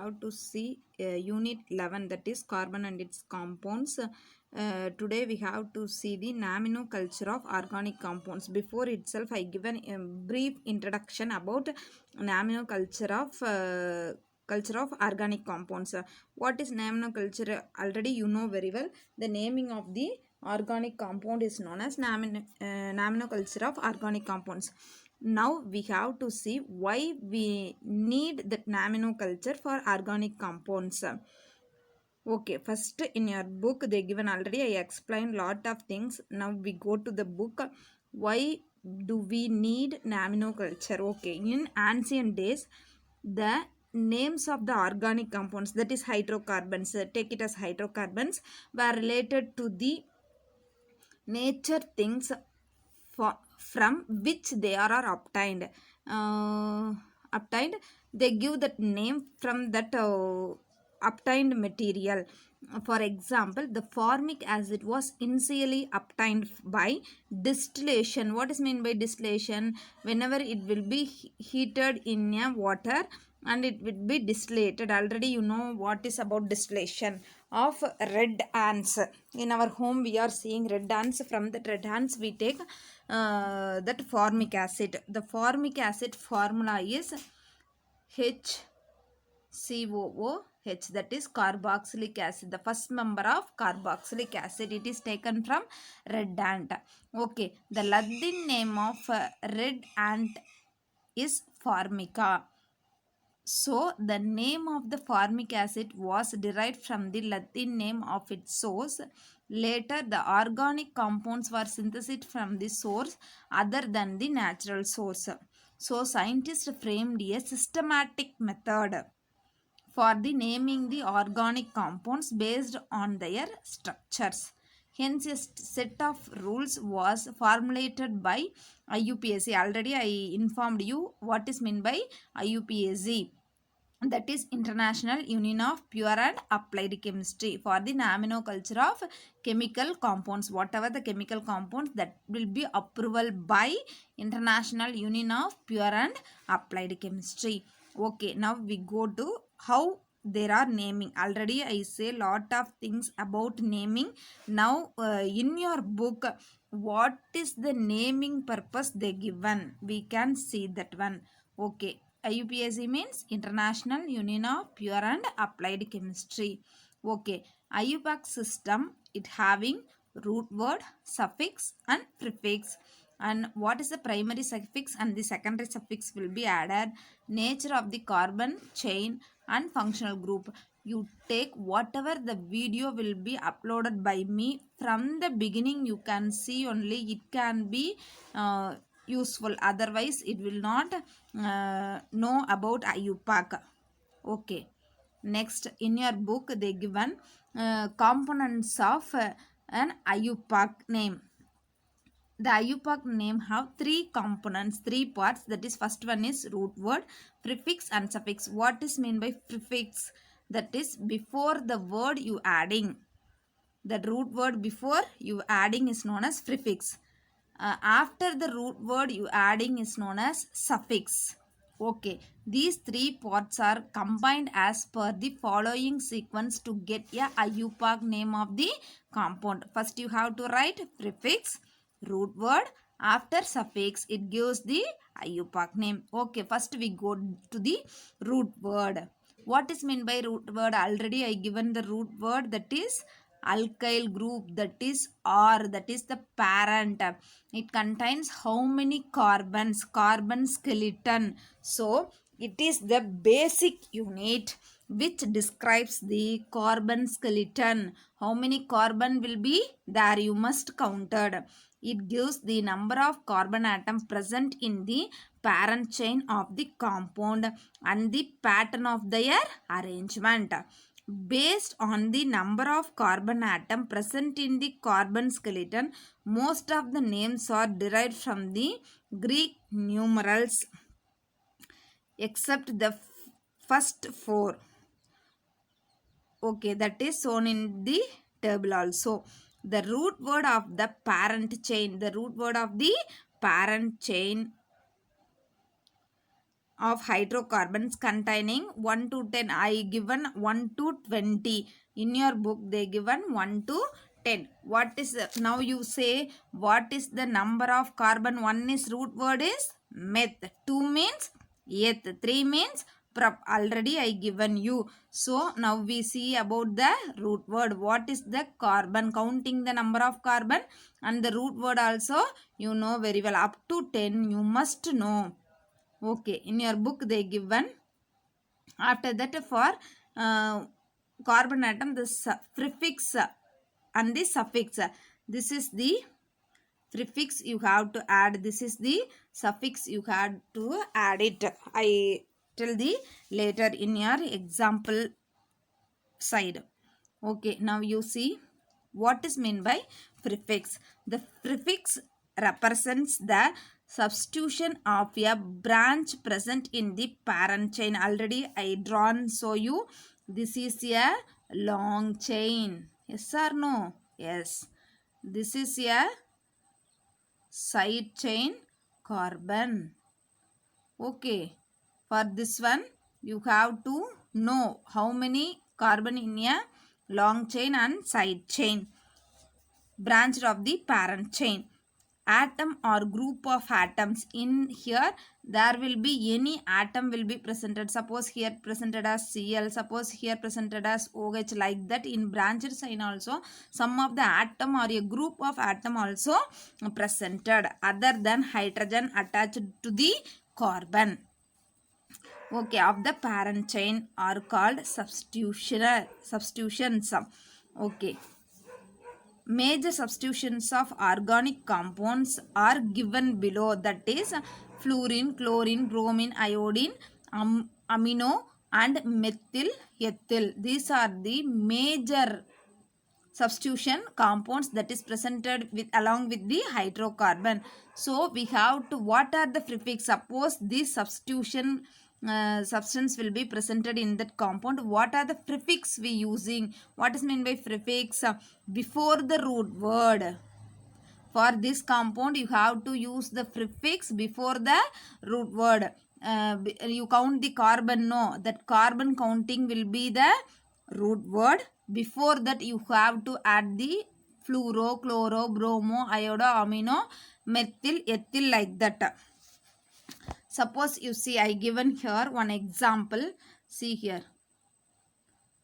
have to see unit 11, that is carbon and its compounds. Today we have to see the nominoculture of organic compounds. Before itself I given a brief introduction about nominoculture of culture of organic compounds. What is nominoculture? Already you know very well. The naming of the organic compound is known as nominoculture of organic compounds. Now we have to see why we need that nominoculture for organic compounds. Okay, first in your book they given already, I explained lot of things. Now we go to the book. Why do we need nominoculture? Okay, in ancient days the names of the organic compounds, that is hydrocarbons, take it as hydrocarbons, were related to the nature things from which they are obtained. Obtained, they give that name from that obtained material. For example, the formic acid was initially obtained by distillation. What is meant by distillation? Whenever it will be heated in a water and it will be distillated. Already you know what is about distillation of red ants. In our home we are seeing red ants. From that red ants we take that formic acid. The formic acid formula is HCOOH, that is carboxylic acid, the first member of carboxylic acid. It is taken from red ant. Okay, the Latin name of red ant is formica. So the name of the formic acid was derived from the Latin name of its source. Later the organic compounds were synthesized from the source other than the natural source. So scientists framed a systematic method for the naming the organic compounds based on their structures. Hence, a set of rules was formulated by IUPAC. Already I informed you what is meant by IUPAC. That is International Union of Pure and Applied Chemistry, for the nominoculture of chemical compounds. Whatever the chemical compounds, that will be approval by International Union of Pure and Applied Chemistry. Okay, now we go to how there are naming. Already I say lot of things about naming. Now in your book, what is the naming purpose they given? We can see that one. Okay, IUPAC means International Union of Pure and Applied Chemistry. Okay, IUPAC system, it having root word, suffix and prefix. And what is the primary suffix and the secondary suffix will be added. Nature of the carbon chain and functional group. You take whatever the video will be uploaded by me from the beginning, you can see only it can be useful, otherwise it will not know about IUPAC. Okay, next in your book they given components of an IUPAC name. The IUPAC name have three components, three parts. That is, first one is root word, prefix and suffix. What is meant by prefix? That is, before the word you adding. The root word before you adding is known as prefix. After the root word you adding is known as suffix. Okay, these three parts are combined as per the following sequence to get a IUPAC name of the compound. First you have to write prefix, root word, after suffix it gives the IUPAC name. Okay, first we go to the root word. What is meant by root word? Already I given the root word, that is alkyl group, that is R, that is the parent. It contains how many carbons? Carbon skeleton. So it is the basic unit which describes the carbon skeleton. How many carbon will be there? You must counted. It gives the number of carbon atoms present in the parent chain of the compound and the pattern of their arrangement. Based on the number of carbon atom present in the carbon skeleton, most of the names are derived from the Greek numerals except the first four. Okay, that is shown in the table also. The root word of the parent chain, the root word of the parent chain of hydrocarbons containing 1 to 10. I given 1 to 20. In your book they given 1 to 10. What is now you say what is the number of carbon? 1 is root word is meth, 2 means eth, 3 means prop. Already I given you. So now we see about the root word. What is the carbon? Counting the number of carbon and the root word also you know very well. Up to 10 you must know. Okay, in your book they given. After that for carbon atom the prefix and the suffix. This is the prefix you have to add. This is the suffix you have to add it. I tell the later in your example side. Okay, now you see what is meant by prefix. The prefix represents the substitution of a branch present in the parent chain. Already I drawn so you this is a long chain. Yes or no? Yes. This is a side chain carbon. Okay, for this one you have to know how many carbon in a long chain and side chain branched of the parent chain. Atom or group of atoms. In here there will be any atom will be presented. Suppose here presented as Cl, suppose here presented as OH, like that. In branched chain also some of the atom or a group of atom also presented other than hydrogen attached to the carbon. Okay, of the parent chain are called substitutions. Okay, major substitutions of organic compounds are given below, that is fluorine, chlorine, bromine, iodine, amino and methyl ethyl. These are the major substitution compounds that is presented with along with the hydrocarbon. So we have to, what are the prefix? Suppose this substitution substance will be presented in that compound. What are the prefix we using? What is meant by prefix? Before the root word. For this compound you have to use the prefix before the root word. You count the carbon, no, that carbon counting will be the root word. Before that you have to add the fluoro, chloro, bromo, iodo, amino, methyl, ethyl, like that. Suppose you see I given here one example. See here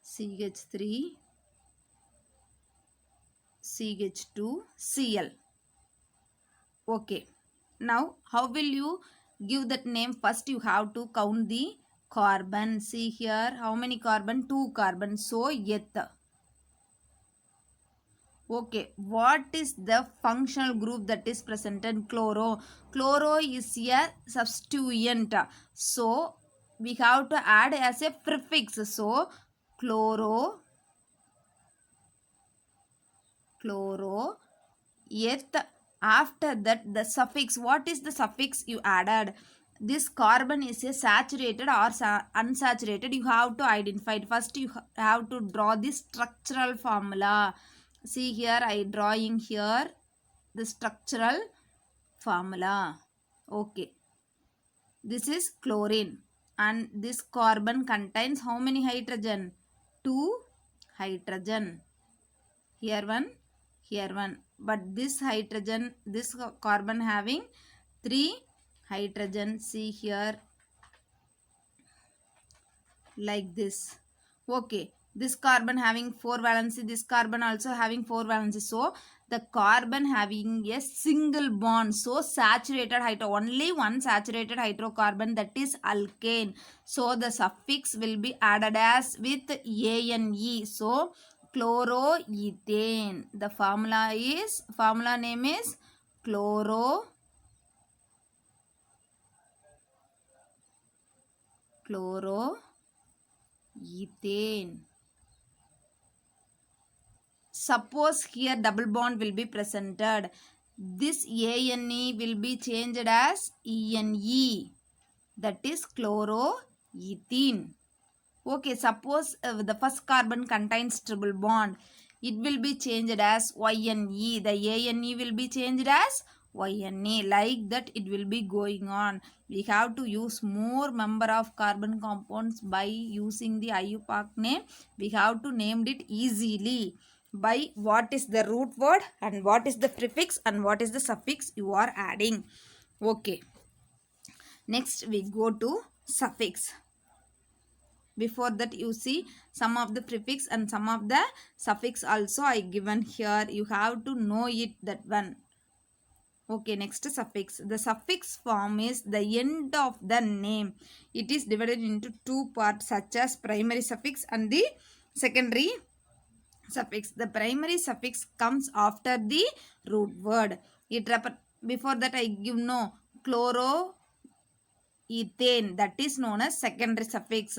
CH3 CH2 Cl. Okay, now how will you give that name? First you have to count the carbon. See here how many carbon? 2 carbon. So eth. Okay, what is the functional group that is presented? Chloro. Chloro is a substituent. So we have to add as a prefix. So chloro, eth. After that the suffix. What is the suffix you added? This carbon is a saturated or unsaturated. You have to identify it. First you have to draw the structural formula. See here I drawing here the structural formula. Okay, this is chlorine and this carbon contains how many hydrogen? 2 hydrogen. Here one, but this hydrogen, this carbon having 3 hydrogen. See here like this. Okay, this carbon having 4 valency, this carbon also having 4 valency. So the carbon having a single bond, so saturated hydro, only one saturated hydrocarbon, that is alkane. So the suffix will be added as with ane. So chloroethane. The formula name is chloroethane. Suppose here double bond will be presented. This ane will be changed as ene. That is chloroethene. Okay, suppose the first carbon contains triple bond. It will be changed as YNE. The ANE will be changed as YNA. Like that it will be going on. We have to use more member of carbon compounds by using the IUPAC name. We have to name it easily by what is the root word and what is the prefix and what is the suffix you are adding. Okay. Next we go to suffix. Before that you see some of the prefix and some of the suffix also I given here. You have to know it, that one. Okay, next suffix. The suffix form is the end of the name. It is divided into two parts such as primary suffix and the secondary suffix. The primary suffix comes after the root word. Before that I give no chloro ethane, that is known as secondary suffix.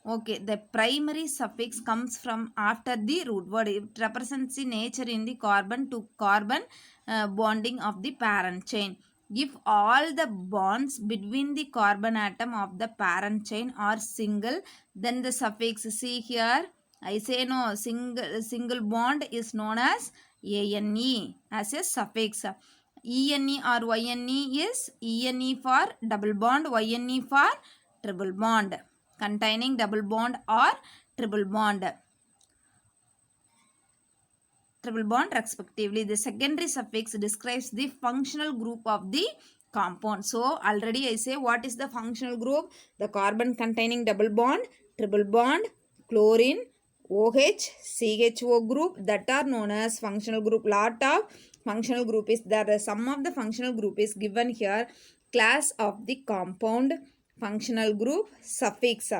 Okay, the primary suffix comes from after the root word. It represents the nature in the carbon to carbon bonding of the parent chain. If all the bonds between the carbon atom of the parent chain are single, then the suffix, see here I say no, single bond is known as ANE as a suffix. ENE or YNE is ENE for double bond, YNE for triple bond, containing double bond or triple bond respectively. The secondary suffix describes the functional group of the compound. So already I say what is the functional group? The carbon containing double bond, triple bond, chlorine, OH, CHO group, that are known as functional group. Lot of functional group is there. Some of the functional group is given here. Class of the compound, functional group, suffix.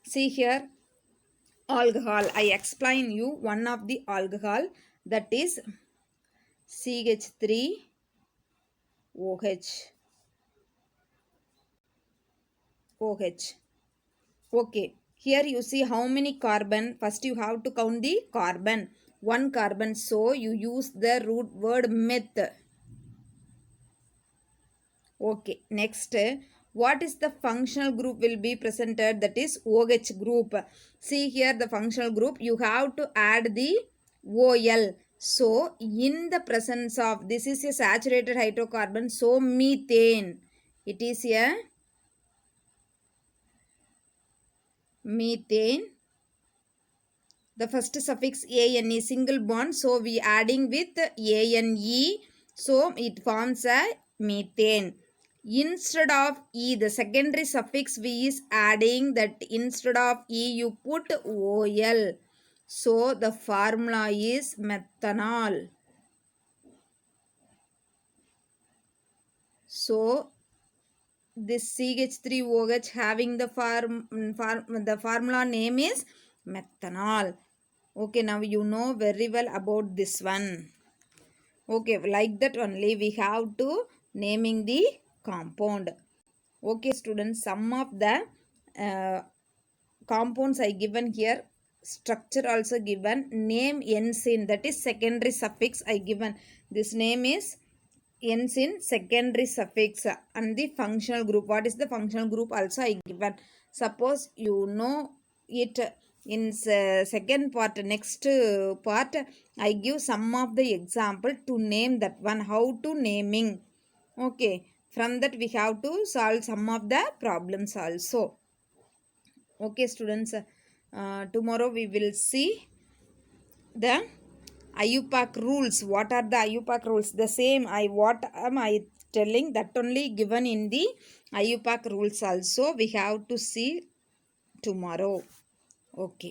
See here, alcohol. I explain you one of the alcohol, that is CH3OH. Okay, here you see how many carbon. First you have to count the carbon. One carbon, so you use the root word meth. Okay, next, what is the functional group will be presented? That is OH group. See here the functional group, you have to add the OL. So in the presence of, this is a saturated hydrocarbon, so methane. It is a methane. The first suffix ANE, single bond, so we adding with ANE, so it forms a methane. Instead of E, the secondary suffix we is adding, that instead of E you put OL. So the formula is methanol. So this CH3OH having the formula name is methanol. Okay, now you know very well about this one. Okay, like that only we have to naming the compound. Okay students, some of the compounds I given here, structure also given, name ends in, that is secondary suffix I given. This name is ends in secondary suffix, and the functional group, what is the functional group also I given. Suppose you know it in second part, next part I give some of the example to name that one, how to naming. Okay, from that we have to solve some of the problems also. Okay students, tomorrow we will see the IUPAC rules. What are the IUPAC rules? The same what am I telling, that only given in the IUPAC rules also we have to see tomorrow. Okay.